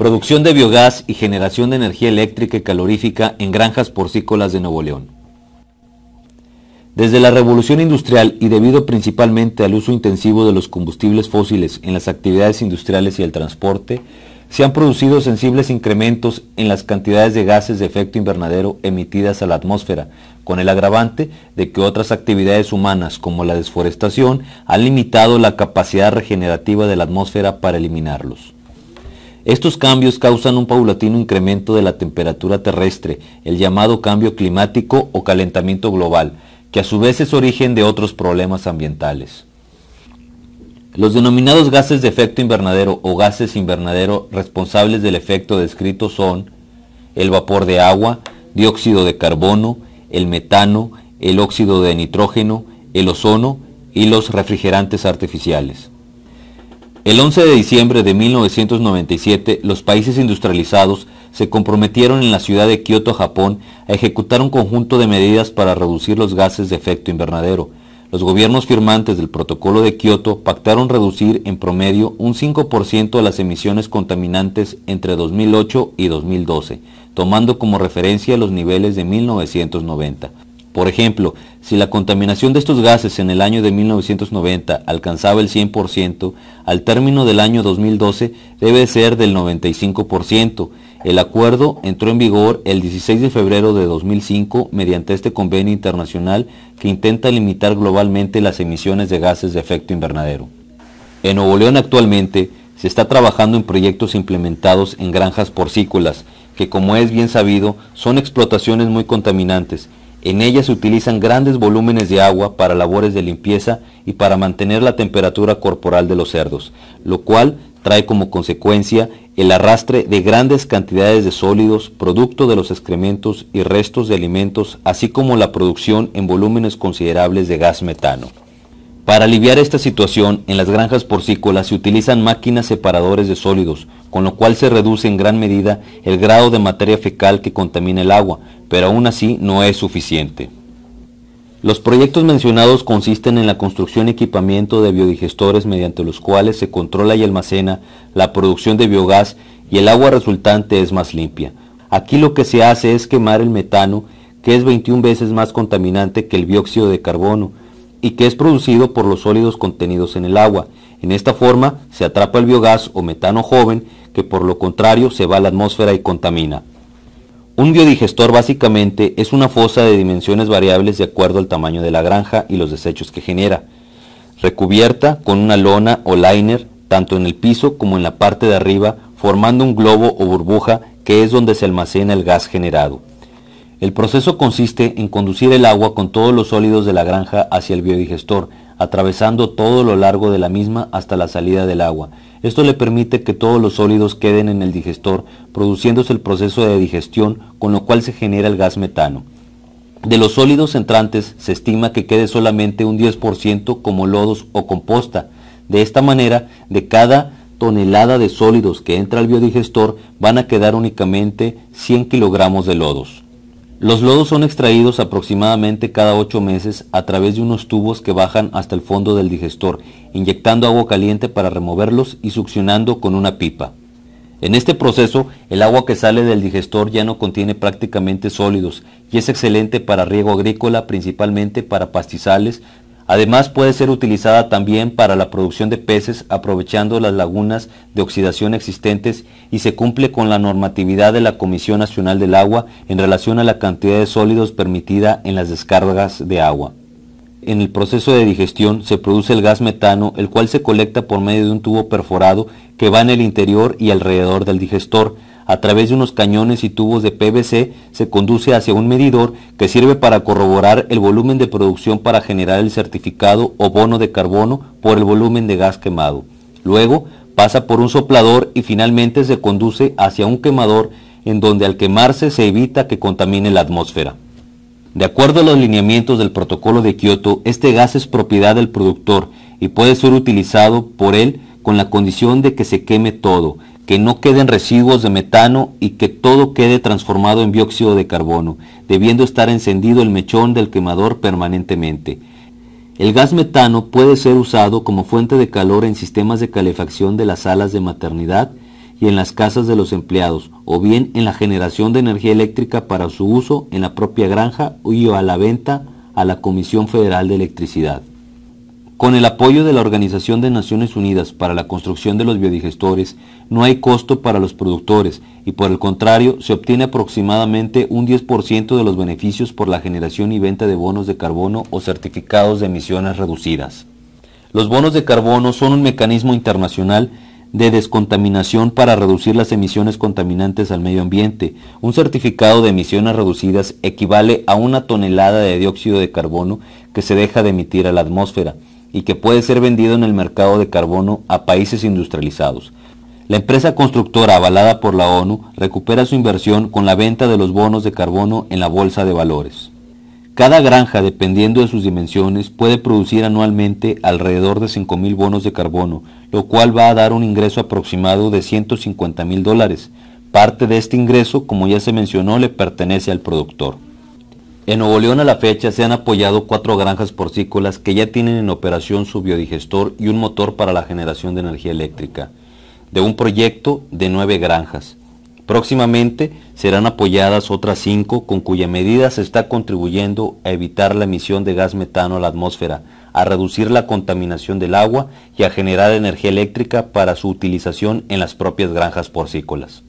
Producción de biogás y generación de energía eléctrica y calorífica en granjas porcícolas de Nuevo León. Desde la revolución industrial y debido principalmente al uso intensivo de los combustibles fósiles en las actividades industriales y el transporte, se han producido sensibles incrementos en las cantidades de gases de efecto invernadero emitidas a la atmósfera, con el agravante de que otras actividades humanas como la desforestación han limitado la capacidad regenerativa de la atmósfera para eliminarlos. Estos cambios causan un paulatino incremento de la temperatura terrestre, el llamado cambio climático o calentamiento global, que a su vez es origen de otros problemas ambientales. Los denominados gases de efecto invernadero o gases invernadero responsables del efecto descrito son el vapor de agua, dióxido de carbono, el metano, el óxido de nitrógeno, el ozono y los refrigerantes artificiales. El 11 de diciembre de 1997, los países industrializados se comprometieron en la ciudad de Kioto, Japón, a ejecutar un conjunto de medidas para reducir los gases de efecto invernadero. Los gobiernos firmantes del Protocolo de Kioto pactaron reducir en promedio un 5% las emisiones contaminantes entre 2008 y 2012, tomando como referencia los niveles de 1990. Por ejemplo, si la contaminación de estos gases en el año de 1990 alcanzaba el 100%, al término del año 2012 debe ser del 95%. El acuerdo entró en vigor el 16 de febrero de 2005 mediante este convenio internacional que intenta limitar globalmente las emisiones de gases de efecto invernadero. En Nuevo León actualmente se está trabajando en proyectos implementados en granjas porcícolas, que como es bien sabido son explotaciones muy contaminantes. En ellas se utilizan grandes volúmenes de agua para labores de limpieza y para mantener la temperatura corporal de los cerdos, lo cual trae como consecuencia el arrastre de grandes cantidades de sólidos, producto de los excrementos y restos de alimentos, así como la producción en volúmenes considerables de gas metano. Para aliviar esta situación, en las granjas porcícolas se utilizan máquinas separadores de sólidos, con lo cual se reduce en gran medida el grado de materia fecal que contamina el agua, pero aún así no es suficiente. Los proyectos mencionados consisten en la construcción y equipamiento de biodigestores mediante los cuales se controla y almacena la producción de biogás y el agua resultante es más limpia. Aquí lo que se hace es quemar el metano, que es 21 veces más contaminante que el dióxido de carbono, y que es producido por los sólidos contenidos en el agua. En esta forma se atrapa el biogás o metano joven, que por lo contrario se va a la atmósfera y contamina. Un biodigestor básicamente es una fosa de dimensiones variables de acuerdo al tamaño de la granja y los desechos que genera, recubierta con una lona o liner tanto en el piso como en la parte de arriba, formando un globo o burbuja que es donde se almacena el gas generado. El proceso consiste en conducir el agua con todos los sólidos de la granja hacia el biodigestor, atravesando todo lo largo de la misma hasta la salida del agua. Esto le permite que todos los sólidos queden en el digestor, produciéndose el proceso de digestión, con lo cual se genera el gas metano. De los sólidos entrantes se estima que quede solamente un 10% como lodos o composta. De esta manera, de cada tonelada de sólidos que entra al biodigestor, van a quedar únicamente 100 kilogramos de lodos. Los lodos son extraídos aproximadamente cada 8 meses a través de unos tubos que bajan hasta el fondo del digestor, inyectando agua caliente para removerlos y succionando con una pipa. En este proceso, el agua que sale del digestor ya no contiene prácticamente sólidos y es excelente para riego agrícola, principalmente para pastizales. Además puede ser utilizada también para la producción de peces aprovechando las lagunas de oxidación existentes y se cumple con la normatividad de la Comisión Nacional del Agua en relación a la cantidad de sólidos permitida en las descargas de agua. En el proceso de digestión se produce el gas metano, el cual se colecta por medio de un tubo perforado que va en el interior y alrededor del digestor. A través de unos cañones y tubos de PVC se conduce hacia un medidor que sirve para corroborar el volumen de producción para generar el certificado o bono de carbono por el volumen de gas quemado. Luego pasa por un soplador y finalmente se conduce hacia un quemador en donde al quemarse se evita que contamine la atmósfera. De acuerdo a los lineamientos del Protocolo de Kioto, este gas es propiedad del productor y puede ser utilizado por él con la condición de que se queme todo, que no queden residuos de metano y que todo quede transformado en dióxido de carbono, debiendo estar encendido el mechón del quemador permanentemente. El gas metano puede ser usado como fuente de calor en sistemas de calefacción de las salas de maternidad y en las casas de los empleados, o bien en la generación de energía eléctrica para su uso en la propia granja y a la venta a la Comisión Federal de Electricidad. Con el apoyo de la Organización de Naciones Unidas para la construcción de los biodigestores, no hay costo para los productores y por el contrario se obtiene aproximadamente un 10% de los beneficios por la generación y venta de bonos de carbono o certificados de emisiones reducidas. Los bonos de carbono son un mecanismo internacional de descontaminación para reducir las emisiones contaminantes al medio ambiente. Un certificado de emisiones reducidas equivale a 1 tonelada de dióxido de carbono que se deja de emitir a la atmósfera y que puede ser vendido en el mercado de carbono a países industrializados. La empresa constructora avalada por la ONU recupera su inversión con la venta de los bonos de carbono en la bolsa de valores. Cada granja, dependiendo de sus dimensiones, puede producir anualmente alrededor de 5,000 bonos de carbono, lo cual va a dar un ingreso aproximado de $150,000. Parte de este ingreso, como ya se mencionó, le pertenece al productor. En Nuevo León a la fecha se han apoyado 4 granjas porcícolas que ya tienen en operación su biodigestor y un motor para la generación de energía eléctrica, de un proyecto de 9 granjas. Próximamente serán apoyadas otras 5 con cuya medida se está contribuyendo a evitar la emisión de gas metano a la atmósfera, a reducir la contaminación del agua y a generar energía eléctrica para su utilización en las propias granjas porcícolas.